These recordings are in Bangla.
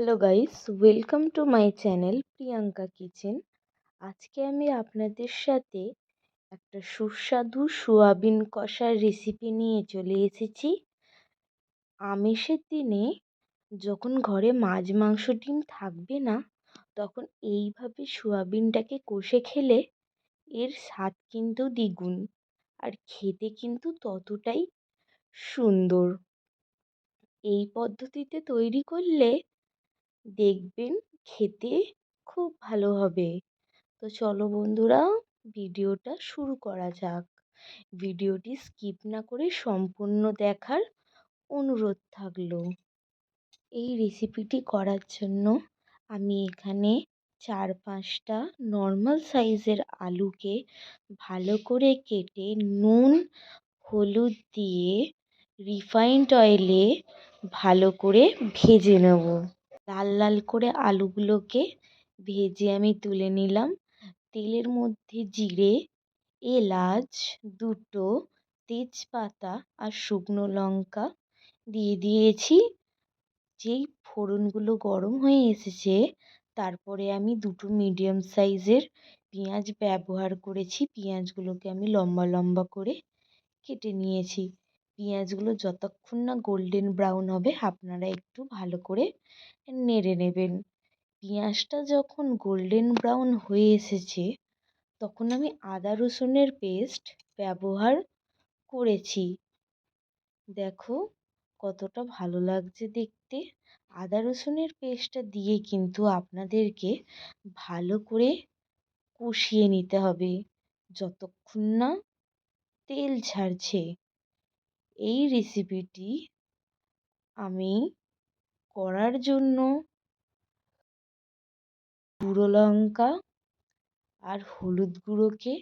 Hello guys, welcome to my channel Priyanka kitchen. আজকে আমি আপনাদের সাথে একটা সুস্বাদু সোয়াবিন কষার রেসিপি নিয়ে চলে এসেছি। আমিষের দিনে যখন ঘরে মাছ মাংস ডিম থাকবে না, তখন এইভাবে সোয়াবিনটাকে কষে খেলে এর স্বাদ কিন্তু দ্বিগুণ, আর খেতে কিন্তু ততটাই সুন্দর। এই পদ্ধতিতে তৈরি করলে দেখবেন খেতে খুব ভালো হবে। তো চলো বন্ধুরা, ভিডিওটা শুরু করা যাক। ভিডিওটি স্কিপ না করে সম্পূর্ণ দেখার অনুরোধ থাকলো। এই রেসিপিটি করার জন্য আমি এখানে 4-5টা নর্মাল সাইজের আলুকে ভালো করে কেটে নুন হলুদ দিয়ে রিফাইন্ড অয়েলে ভালো করে ভেজে নেব। লাল লাল করে আলুগুলোকে ভেজে আমি তুলে নিলাম। তেলের মধ্যে জিরে, এলাচ দুটো, তেজপাতা আর শুকনো লঙ্কা দিয়ে দিয়েছি। যেই ফোড়নগুলো গরম হয়ে এসেছে, তারপরে আমি দুটো মিডিয়াম সাইজের পেঁয়াজ ব্যবহার করেছি। পেঁয়াজগুলোকে আমি লম্বা লম্বা করে কেটে নিয়েছি। পেঁয়াজগুলো যতক্ষণ না গোল্ডেন ব্রাউন হবে, আপনারা একটু ভালো করে নেড়ে নেবেন। পেঁয়াজটা যখন গোল্ডেন ব্রাউন হয়ে এসেছে, তখন আমি আদা রসুনের পেস্ট ব্যবহার করেছি। দেখো কতটা ভালো লাগছে দেখতে। আদা রসুনের পেস্টটা দিয়ে কিন্তু আপনাদেরকে ভালো করে কষিয়ে নিতে হবে যতক্ষণ না তেল ছাড়ছে। এই রেসিপিটি আমি করার জন্য গুঁড়ো লঙ্কা আর হলুদ গুঁড়োকে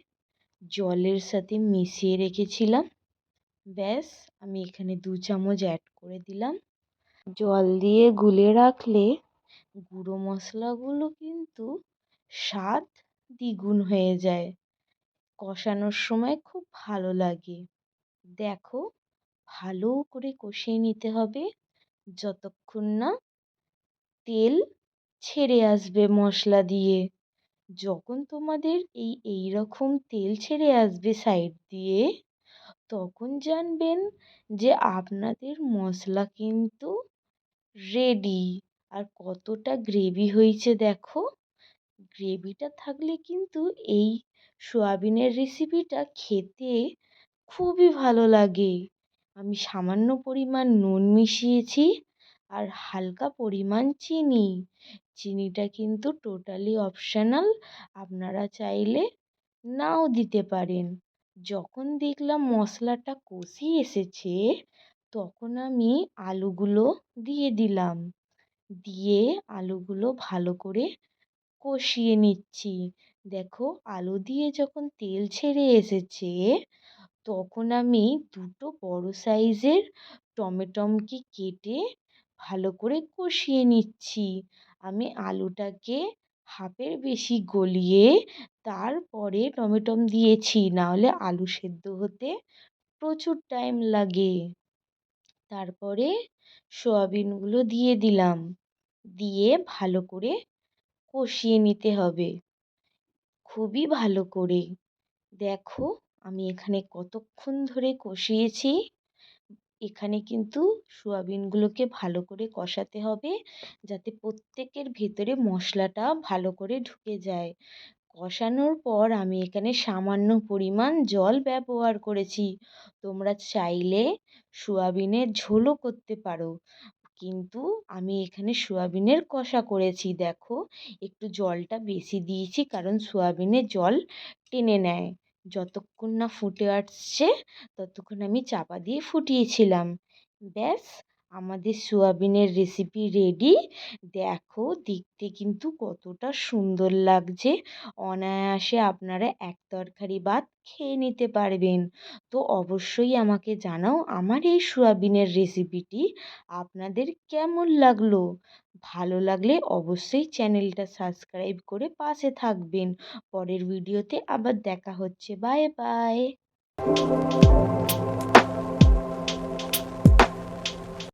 জলের সাথে মিশিয়ে রেখেছিলাম। ব্যাস, আমি এখানে 2 চামচ অ্যাড করে দিলাম। জল দিয়ে গুলে রাখলে গুঁড়ো মশলাগুলো কিন্তু স্বাদ দ্বিগুণ হয়ে যায়, কষানোর সময় খুব ভালো লাগে। দেখো, ভালো করে কষিয়ে নিতে হবে যতক্ষণ না তেল ছেড়ে আসবে মশলা দিয়ে। যখন তোমাদের এই রকম তেল ছেড়ে আসবে সাইড দিয়ে, তখন জানবেন যে আপনাদের মশলা কিন্তু রেডি। আর কতটা গ্রেভি হয়েছে দেখো। গ্রেভিটা থাকলে কিন্তু এই সোয়াবিনের রেসিপিটা খেতে খুবই ভালো লাগে। আমি সামান্য পরিমাণ নুন মিশিয়েছি আর হালকা পরিমাণ চিনি। চিনিটা কিন্তু টোটালি অপশনাল, আপনারা চাইলে নাও দিতে পারেন। যখন দেখলাম মশলাটা কষি এসেছে, তখন আমি আলুগুলো দিয়ে দিলাম। দিয়ে আলুগুলো ভালো করে কষিয়ে নিচ্ছি। দেখো, আলু দিয়ে যখন তেল ছেড়ে এসেছে, তখন আমি দুটো বড় সাইজের টমেটোকে কেটে ভালো করে কষিয়ে নিচ্ছি। আমি আলুটাকে হাফের বেশি গলিয়ে তারপরে টমেটো দিয়েছি, নাহলে আলু সেদ্ধ হতে প্রচুর টাইম লাগে। তারপরে সোয়াবিনগুলো দিয়ে দিলাম, দিয়ে ভালো করে কষিয়ে নিতে হবে খুবই ভালো করে। দেখো আমি এখানে কতক্ষণ ধরে কষিয়েছি। এখানে কিন্তু সোয়াবিনগুলোকে ভালো করে কষাতে হবে, যাতে প্রত্যেকের ভেতরে মশলাটা ভালো করে ঢুকে যায়। কষানোর পর আমি এখানে সামান্য পরিমাণ জল ব্যবহার করেছি। তোমরা চাইলে সোয়াবিনের ঝোলও করতে পারো, কিন্তু আমি এখানে সোয়াবিনের কষা করেছি। দেখো, একটু জলটা বেশি দিয়েছি, কারণ সোয়াবিনের জল টেনে নেয়। যতক্ষণ না ফুটে আসছে, ততক্ষণ আমি চাপা দিয়ে ফুটিয়েছিলাম। ব্যাস, আমাদের সোয়াবিনের রেসিপি রেডি। দেখো, দেখতে কিন্তু কতটা সুন্দর লাগছে। অনায়াসে আপনারা এক তরকারি ভাত খেয়ে নিতে পারবেন। তো অবশ্যই আমাকে জানাও আমার এই সোয়াবিনের রেসিপিটি আপনাদের কেমন লাগলো। ভালো লাগলে অবশ্যই চ্যানেলটা সাবস্ক্রাইব করে পাশে থাকবেন। পরের ভিডিওতে আবার দেখা হচ্ছে। Bye bye.